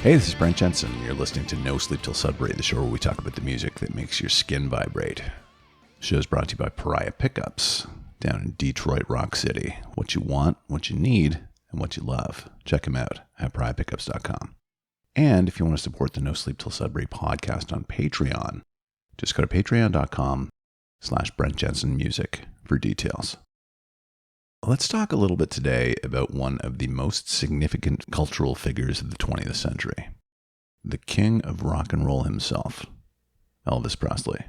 Hey, this is Brent Jensen. You're listening to No Sleep Till Sudbury, the show where we talk about the music that makes your skin vibrate. The show is brought to you by Pariah Pickups down in Detroit Rock City. What you want, what you need, and what you love. Check them out at pariahpickups.com. And if you want to support the No Sleep Till Sudbury podcast on Patreon, just go to patreon.com/Brent Jensen Music for details. Let's talk a little bit today about one of the most significant cultural figures of the 20th century, the king of rock and roll himself, Elvis Presley.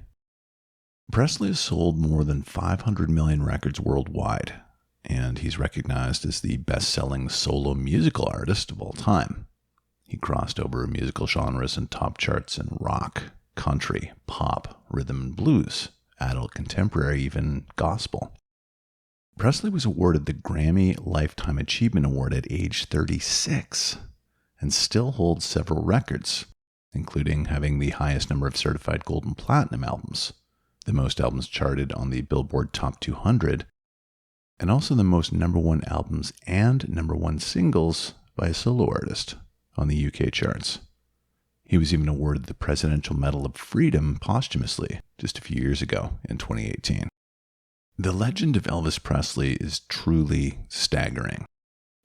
Presley has sold more than 500 million records worldwide, and he's recognized as the best-selling solo musical artist of all time. He crossed over musical genres and top charts in rock, country, pop, rhythm and blues, adult contemporary, even gospel. Presley was awarded the Grammy Lifetime Achievement Award at age 36 and still holds several records, including having the highest number of certified gold and platinum albums, the most albums charted on the Billboard Top 200, and also the most number one albums and number one singles by a solo artist on the UK charts. He was even awarded the Presidential Medal of Freedom posthumously just a few years ago in 2018. The legend of Elvis Presley is truly staggering,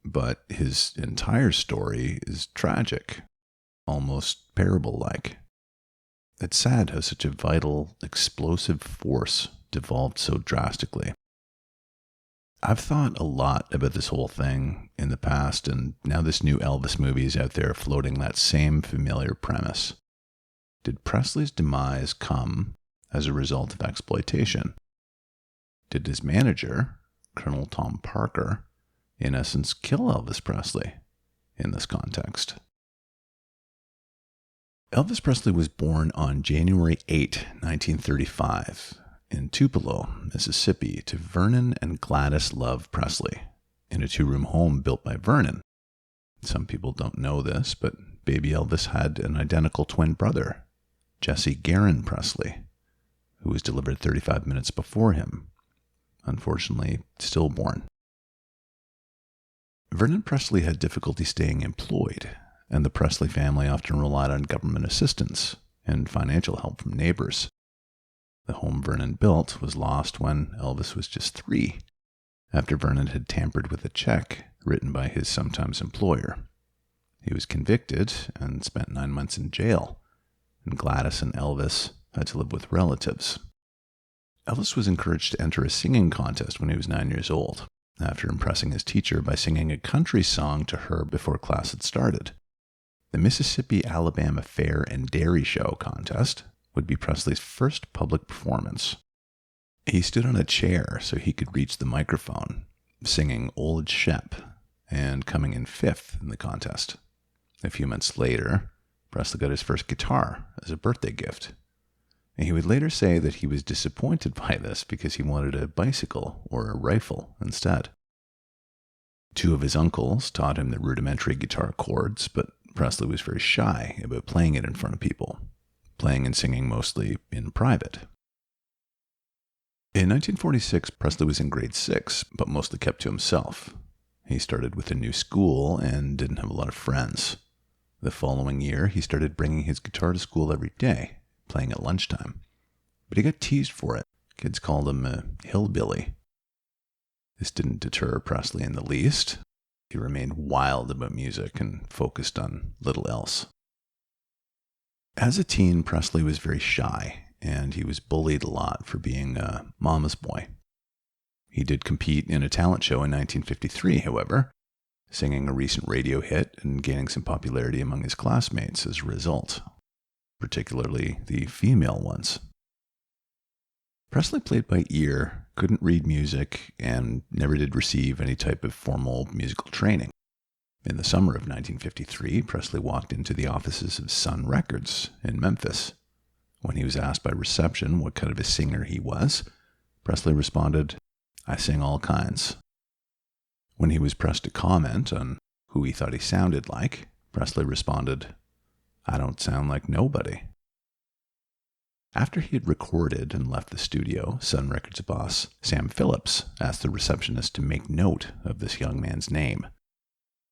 but his entire story is tragic, almost parable-like. It's sad how such a vital, explosive force devolved so drastically. I've thought a lot about this whole thing in the past, and now this new Elvis movie is out there floating that same familiar premise. Did Presley's demise come as a result of exploitation? Did his manager, Colonel Tom Parker, in essence kill Elvis Presley in this context? Elvis Presley was born on January 8, 1935, in Tupelo, Mississippi, to Vernon and Gladys Love Presley, in a two-room home built by Vernon. Some people don't know this, but baby Elvis had an identical twin brother, Jesse Garin Presley, who was delivered 35 minutes before him, unfortunately stillborn. Vernon Presley had difficulty staying employed, and the Presley family often relied on government assistance and financial help from neighbors. The home Vernon built was lost when Elvis was just 3, after Vernon had tampered with a check written by his sometimes employer. He was convicted and spent 9 months in jail, and Gladys and Elvis had to live with relatives. Elvis was encouraged to enter a singing contest when he was 9 years old, after impressing his teacher by singing a country song to her before class had started. The Mississippi-Alabama Fair and Dairy Show contest would be Presley's first public performance. He stood on a chair so he could reach the microphone, singing Old Shep, and coming in 5th in the contest. A few months later, Presley got his first guitar as a birthday gift. And he would later say that he was disappointed by this because he wanted a bicycle or a rifle instead. 2 of his uncles taught him the rudimentary guitar chords, but Presley was very shy about playing it in front of people, playing and singing mostly in private. In 1946, Presley was in grade 6, but mostly kept to himself. He started with a new school and didn't have a lot of friends. The following year, he started bringing his guitar to school every day, playing at lunchtime. But he got teased for it. Kids called him a hillbilly. This didn't deter Presley in the least. He remained wild about music and focused on little else. As a teen, Presley was very shy, and he was bullied a lot for being a mama's boy. He did compete in a talent show in 1953, however, singing a recent radio hit and gaining some popularity among his classmates as a result, particularly the female ones. Presley played by ear, couldn't read music, and never did receive any type of formal musical training. In the summer of 1953, Presley walked into the offices of Sun Records in Memphis. When he was asked by reception what kind of a singer he was, Presley responded, "I sing all kinds." When he was pressed to comment on who he thought he sounded like, Presley responded, "I don't sound like nobody." After he had recorded and left the studio, Sun Records boss Sam Phillips asked the receptionist to make note of this young man's name.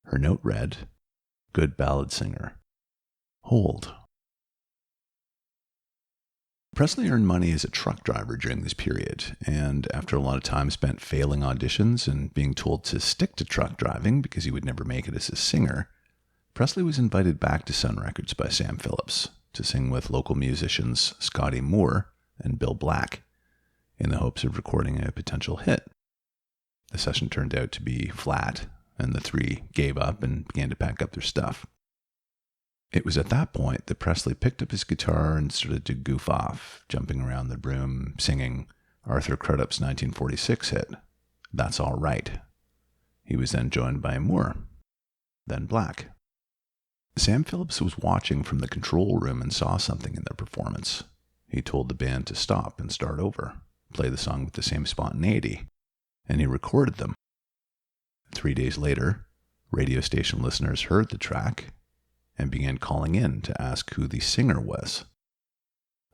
Her note read, "Good ballad singer, Hold. Presley earned money as a truck driver during this period, and after a lot of time spent failing auditions and being told to stick to truck driving because he would never make it as a singer, Presley was invited back to Sun Records by Sam Phillips to sing with local musicians Scotty Moore and Bill Black in the hopes of recording a potential hit. The session turned out to be flat, and the three gave up and began to pack up their stuff. It was at that point that Presley picked up his guitar and started to goof off, jumping around the room, singing Arthur Crudup's 1946 hit, That's All Right. He was then joined by Moore, then Black. Sam Phillips was watching from the control room and saw something in their performance. He told the band to stop and start over, play the song with the same spontaneity, and he recorded them. 3 days later, radio station listeners heard the track and began calling in to ask who the singer was.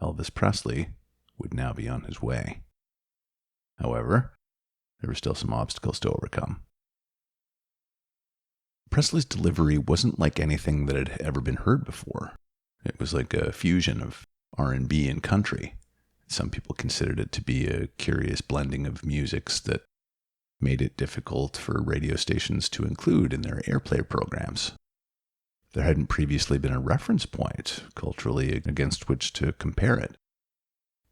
Elvis Presley would now be on his way. However, there were still some obstacles to overcome. Presley's delivery wasn't like anything that had ever been heard before. It was like a fusion of R&B and country. Some people considered it to be a curious blending of musics that made it difficult for radio stations to include in their airplay programs. There hadn't previously been a reference point culturally against which to compare it.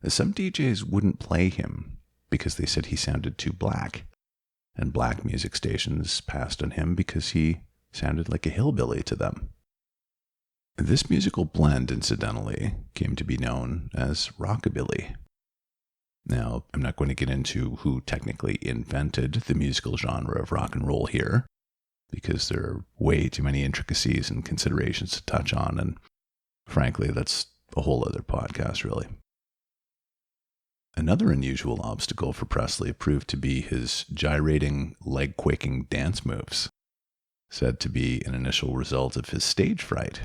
Some DJs wouldn't play him because they said he sounded too black, and black music stations passed on him because he sounded like a hillbilly to them. This musical blend, incidentally, came to be known as rockabilly. Now, I'm not going to get into who technically invented the musical genre of rock and roll here, because there are way too many intricacies and considerations to touch on, and frankly, that's a whole other podcast, really. Another unusual obstacle for Presley proved to be his gyrating, leg-quaking dance moves, said to be an initial result of his stage fright.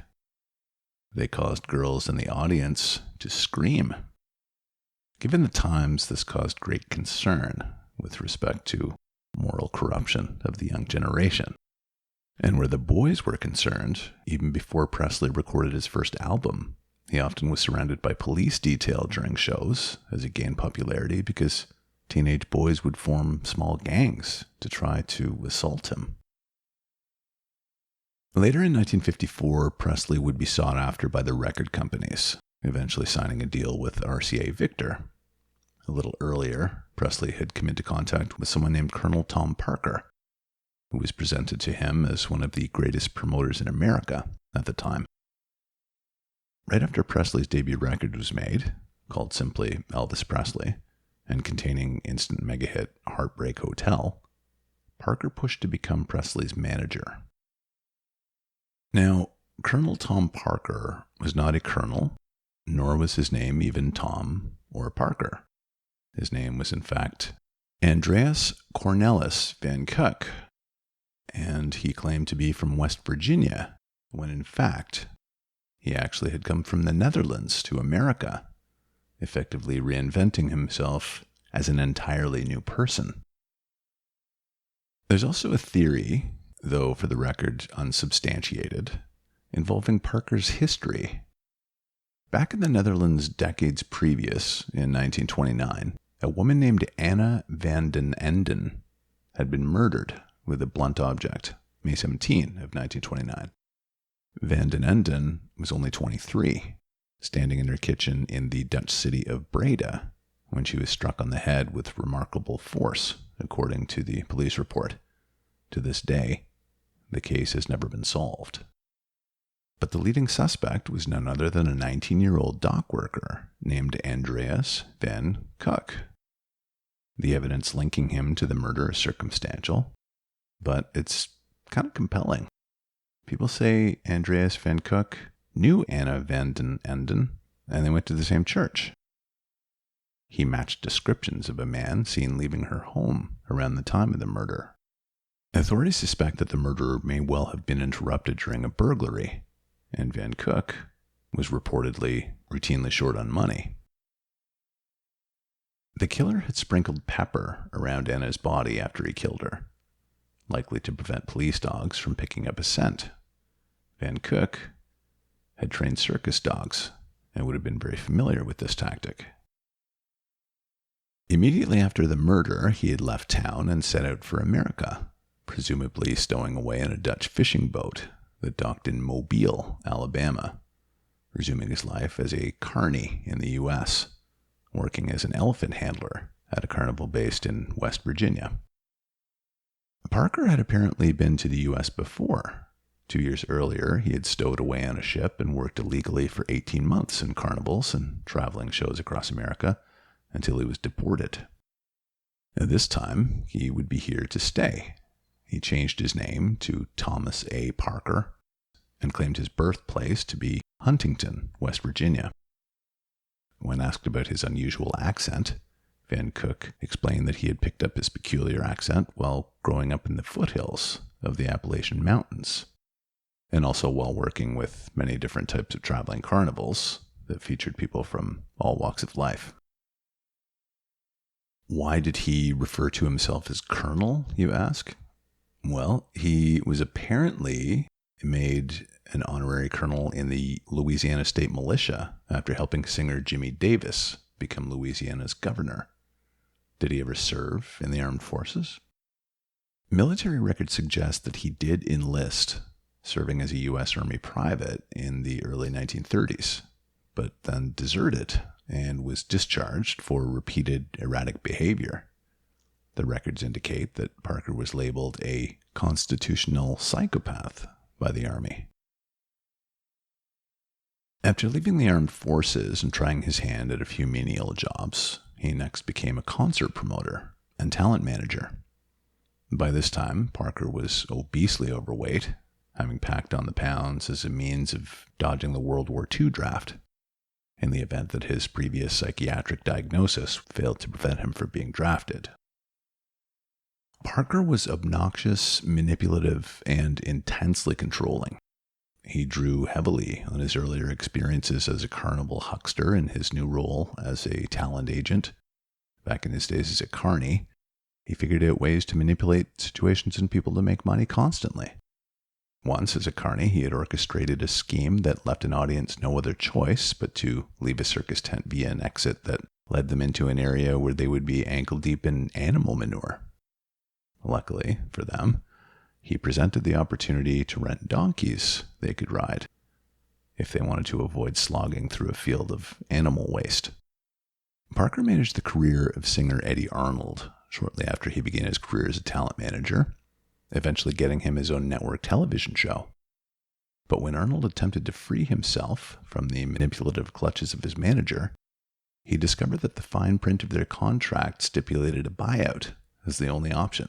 They caused girls in the audience to scream. Given the times, this caused great concern with respect to moral corruption of the young generation. And where the boys were concerned, even before Presley recorded his first album, he often was surrounded by police detail during shows as he gained popularity because teenage boys would form small gangs to try to assault him. Later in 1954, Presley would be sought after by the record companies, eventually signing a deal with RCA Victor. A little earlier, Presley had come into contact with someone named Colonel Tom Parker, who was presented to him as one of the greatest promoters in America at the time. Right after Presley's debut record was made, called simply Elvis Presley, and containing instant mega hit Heartbreak Hotel, Parker pushed to become Presley's manager. Now, Colonel Tom Parker was not a colonel, nor was his name even Tom or Parker. His name was, in fact, Andreas Cornelis Van Cook, and he claimed to be from West Virginia, when in fact, he actually had come from the Netherlands to America, effectively reinventing himself as an entirely new person. There's also a theory, though for the record unsubstantiated, involving Parker's history. Back in the Netherlands decades previous, in 1929, a woman named Anna van den Enden had been murdered with a blunt object, May 17 of 1929. Van den Enden was only 23, standing in her kitchen in the Dutch city of Breda when she was struck on the head with remarkable force, according to the police report. To this day, the case has never been solved. But the leading suspect was none other than a 19-year-old dock worker named Andreas Van Cook. The evidence linking him to the murder is circumstantial, but it's kind of compelling. People say Andreas Van Cook knew Anna van den Enden, and they went to the same church. He matched descriptions of a man seen leaving her home around the time of the murder. Authorities suspect that the murder may well have been interrupted during a burglary, and Van Cook was reportedly routinely short on money. The killer had sprinkled pepper around Anna's body after he killed her, likely to prevent police dogs from picking up a scent. Van Cook had trained circus dogs and would have been very familiar with this tactic. Immediately after the murder, he had left town and set out for America, presumably stowing away in a Dutch fishing boat that docked in Mobile, Alabama, resuming his life as a carny in the U.S., working as an elephant handler at a carnival based in West Virginia. Parker had apparently been to the U.S. before. 2 years earlier, he had stowed away on a ship and worked illegally for 18 months in carnivals and traveling shows across America until he was deported. Now, this time, he would be here to stay. He changed his name to Thomas A. Parker and claimed his birthplace to be Huntington, West Virginia. When asked about his unusual accent, Van Cook explained that he had picked up his peculiar accent while growing up in the foothills of the Appalachian Mountains, and also while working with many different types of traveling carnivals that featured people from all walks of life. Why did he refer to himself as Colonel, you ask? Well, he was apparently made an honorary colonel in the Louisiana State Militia after helping singer Jimmy Davis become Louisiana's governor. Did he ever serve in the armed forces? Military records suggest that he did enlist, serving as a U.S. Army private in the early 1930s, but then deserted and was discharged for repeated erratic behavior. The records indicate that Parker was labeled a constitutional psychopath by the Army. After leaving the armed forces and trying his hand at a few menial jobs, he next became a concert promoter and talent manager. By this time, Parker was obesely overweight, having packed on the pounds as a means of dodging the World War II draft, in the event that his previous psychiatric diagnosis failed to prevent him from being drafted. Parker was obnoxious, manipulative, and intensely controlling. He drew heavily on his earlier experiences as a carnival huckster and his new role as a talent agent. Back in his days as a carny, he figured out ways to manipulate situations and people to make money constantly. Once, as a carny, he had orchestrated a scheme that left an audience no other choice but to leave a circus tent via an exit that led them into an area where they would be ankle-deep in animal manure. Luckily for them, he presented the opportunity to rent donkeys they could ride if they wanted to avoid slogging through a field of animal waste. Parker managed the career of singer Eddie Arnold shortly after he began his career as a talent manager, eventually getting him his own network television show. But when Arnold attempted to free himself from the manipulative clutches of his manager, he discovered that the fine print of their contract stipulated a buyout as the only option,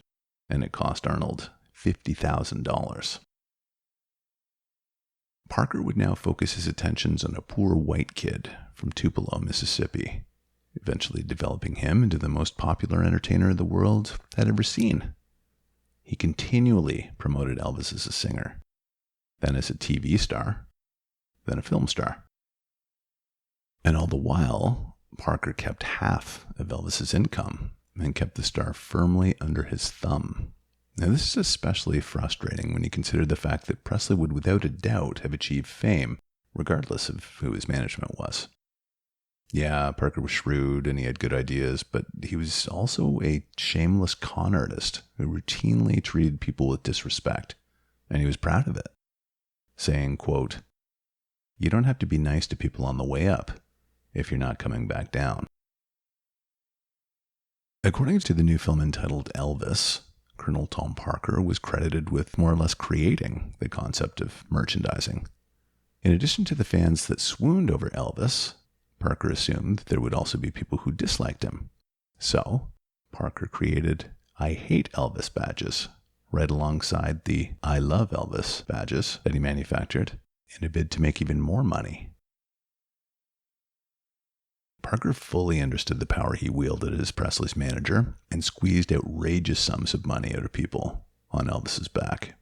and it cost Arnold $50,000. Parker would now focus his attentions on a poor white kid from Tupelo, Mississippi, eventually developing him into the most popular entertainer the world had ever seen. He continually promoted Elvis as a singer, then as a TV star, then a film star. And all the while, Parker kept half of Elvis's income and kept the star firmly under his thumb. Now, this is especially frustrating when you consider the fact that Presley would without a doubt have achieved fame, regardless of who his management was. Yeah, Parker was shrewd and he had good ideas, but he was also a shameless con artist who routinely treated people with disrespect, and he was proud of it, saying, quote, "You don't have to be nice to people on the way up if you're not coming back down." According to the new film entitled Elvis, Colonel Tom Parker was credited with more or less creating the concept of merchandising. In addition to the fans that swooned over Elvis, Parker assumed that there would also be people who disliked him. So, Parker created I Hate Elvis badges, right alongside the I Love Elvis badges that he manufactured, in a bid to make even more money. Parker fully understood the power he wielded as Presley's manager and squeezed outrageous sums of money out of people on Elvis's back.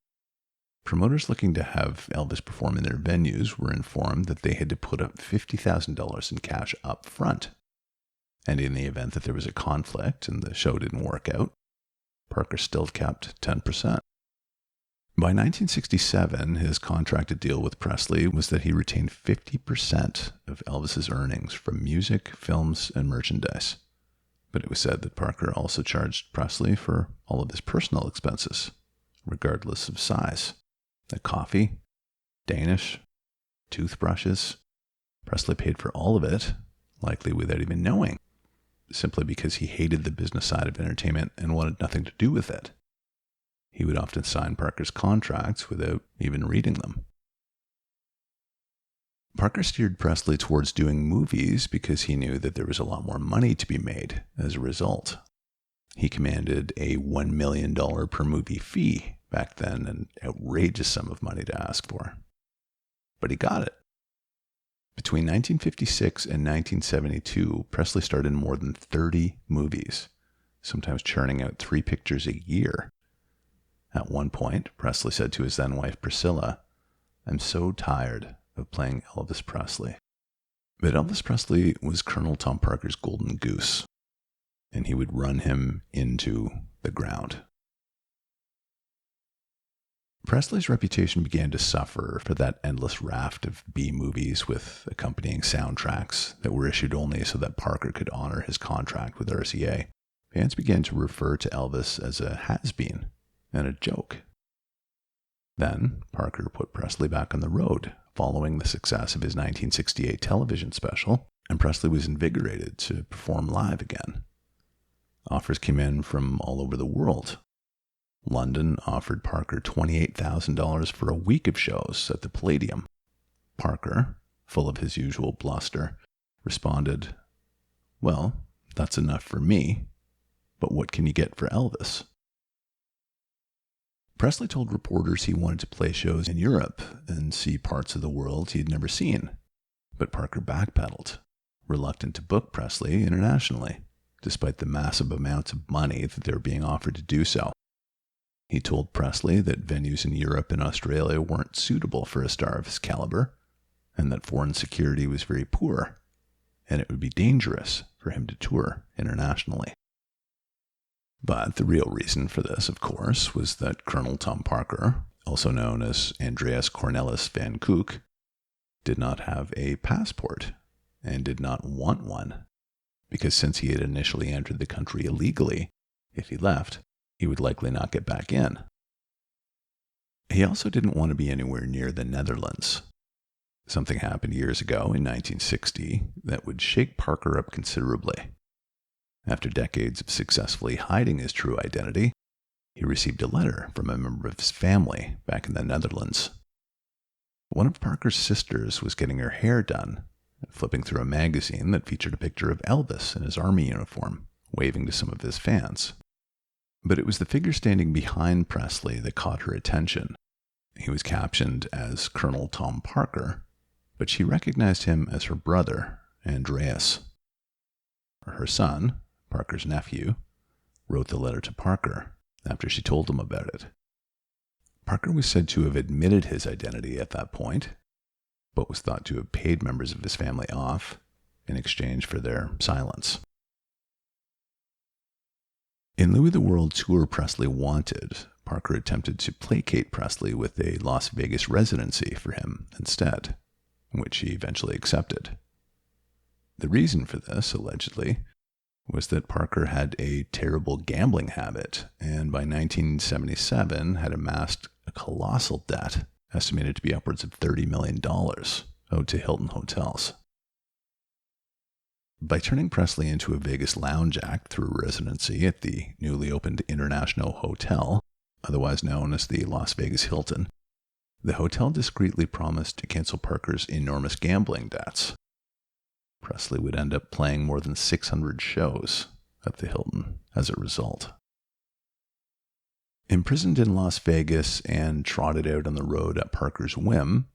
Promoters looking to have Elvis perform in their venues were informed that they had to put up $50,000 in cash up front. And in the event that there was a conflict and the show didn't work out, Parker still kept 10%. By 1967, his contracted deal with Presley was that he retained 50% of Elvis's earnings from music, films, and merchandise. But it was said that Parker also charged Presley for all of his personal expenses, regardless of size. The coffee, Danish, toothbrushes. Presley paid for all of it, likely without even knowing, simply because he hated the business side of entertainment and wanted nothing to do with it. He would often sign Parker's contracts without even reading them. Parker steered Presley towards doing movies because he knew that there was a lot more money to be made as a result. He commanded a $1 million per movie fee back then, an outrageous sum of money to ask for. But he got it. Between 1956 and 1972, Presley starred in more than 30 movies, sometimes churning out 3 pictures a year. At one point, Presley said to his then-wife Priscilla, "I'm so tired of playing Elvis Presley." But Elvis Presley was Colonel Tom Parker's golden goose, and he would run him into the ground. Presley's reputation began to suffer for that endless raft of B-movies with accompanying soundtracks that were issued only so that Parker could honor his contract with RCA. Fans began to refer to Elvis as a has-been and a joke. Then, Parker put Presley back on the road following the success of his 1968 television special, and Presley was invigorated to perform live again. Offers came in from all over the world. London offered Parker $28,000 for a week of shows at the Palladium. Parker, full of his usual bluster, responded, "Well, that's enough for me, but what can you get for Elvis?" Presley told reporters he wanted to play shows in Europe and see parts of the world he'd never seen, but Parker backpedaled, reluctant to book Presley internationally, despite the massive amounts of money that they were being offered to do so. He told Presley that venues in Europe and Australia weren't suitable for a star of his caliber, and that foreign security was very poor, and it would be dangerous for him to tour internationally. But the real reason for this, of course, was that Colonel Tom Parker, also known as Andreas Cornelis van Kook, did not have a passport and did not want one, because since he had initially entered the country illegally, if he left, he would likely not get back in. He also didn't want to be anywhere near the Netherlands. Something happened years ago in 1960 that would shake Parker up considerably. After decades of successfully hiding his true identity, he received a letter from a member of his family back in the Netherlands. One of Parker's sisters was getting her hair done, flipping through a magazine that featured a picture of Elvis in his army uniform, waving to some of his fans. But it was the figure standing behind Presley that caught her attention. He was captioned as Colonel Tom Parker, but she recognized him as her brother, Andreas. Her son, Parker's nephew, wrote the letter to Parker after she told him about it. Parker was said to have admitted his identity at that point, but was thought to have paid members of his family off in exchange for their silence. In Louis the World tour Presley wanted, Parker attempted to placate Presley with a Las Vegas residency for him instead, which he eventually accepted. The reason for this, allegedly, was that Parker had a terrible gambling habit, and by 1977 had amassed a colossal debt, estimated to be upwards of $30 million, owed to Hilton hotels. By turning Presley into a Vegas lounge act through residency at the newly opened International Hotel, otherwise known as the Las Vegas Hilton, the hotel discreetly promised to cancel Parker's enormous gambling debts. Presley would end up playing more than 600 shows at the Hilton as a result. Imprisoned in Las Vegas and trotted out on the road at Parker's whim,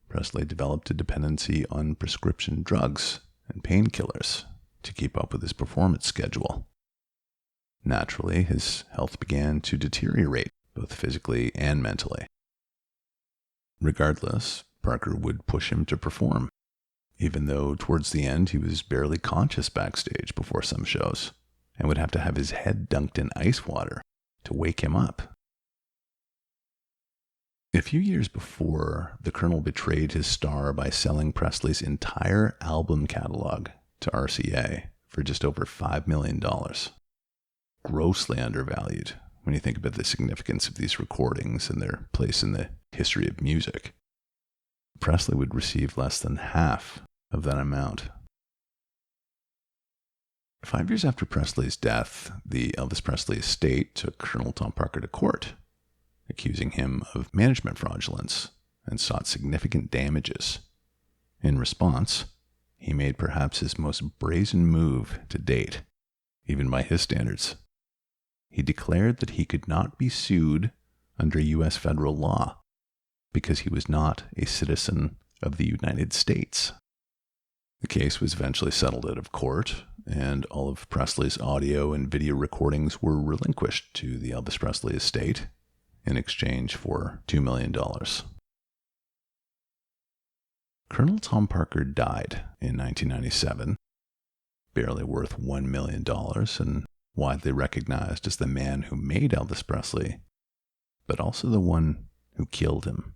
Presley developed a dependency on prescription drugs and painkillers to keep up with his performance schedule. Naturally, his health began to deteriorate, both physically and mentally. Regardless, Parker would push him to perform, even though towards the end he was barely conscious backstage before some shows, and would have to have his head dunked in ice water to wake him up. A few years before, the Colonel betrayed his star by selling Presley's entire album catalog to RCA for just over $5 million. Grossly undervalued when you think about the significance of these recordings and their place in the history of music. Presley would receive less than half of that amount. 5 years after Presley's death, the Elvis Presley estate took Colonel Tom Parker to court, accusing him of management fraudulence, and sought significant damages. In response, he made perhaps his most brazen move to date, even by his standards. He declared that he could not be sued under U.S. federal law because he was not a citizen of the United States. The case was eventually settled out of court, and all of Presley's audio and video recordings were relinquished to the Elvis Presley estate in exchange for $2 million. Colonel Tom Parker died in 1997, barely worth $1 million and widely recognized as the man who made Elvis Presley, but also the one who killed him.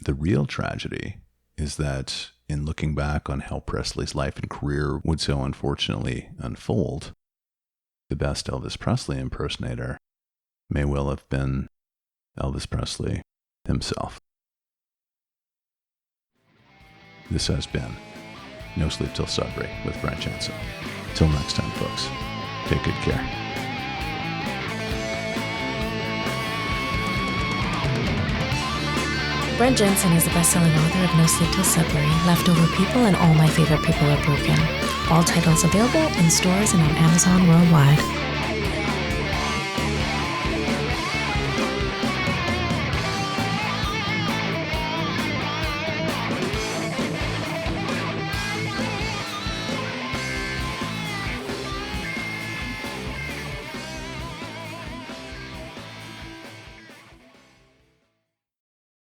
The real tragedy is that in looking back on how Presley's life and career would so unfortunately unfold, the best Elvis Presley impersonator may well have been Elvis Presley himself. This has been No Sleep Till Sudbury with Brent Jensen. Till next time, folks, take good care. Brent Jensen is the best-selling author of No Sleep Till Sudbury, Leftover People, and All My Favorite People Are Broken. All titles available in stores and on Amazon worldwide.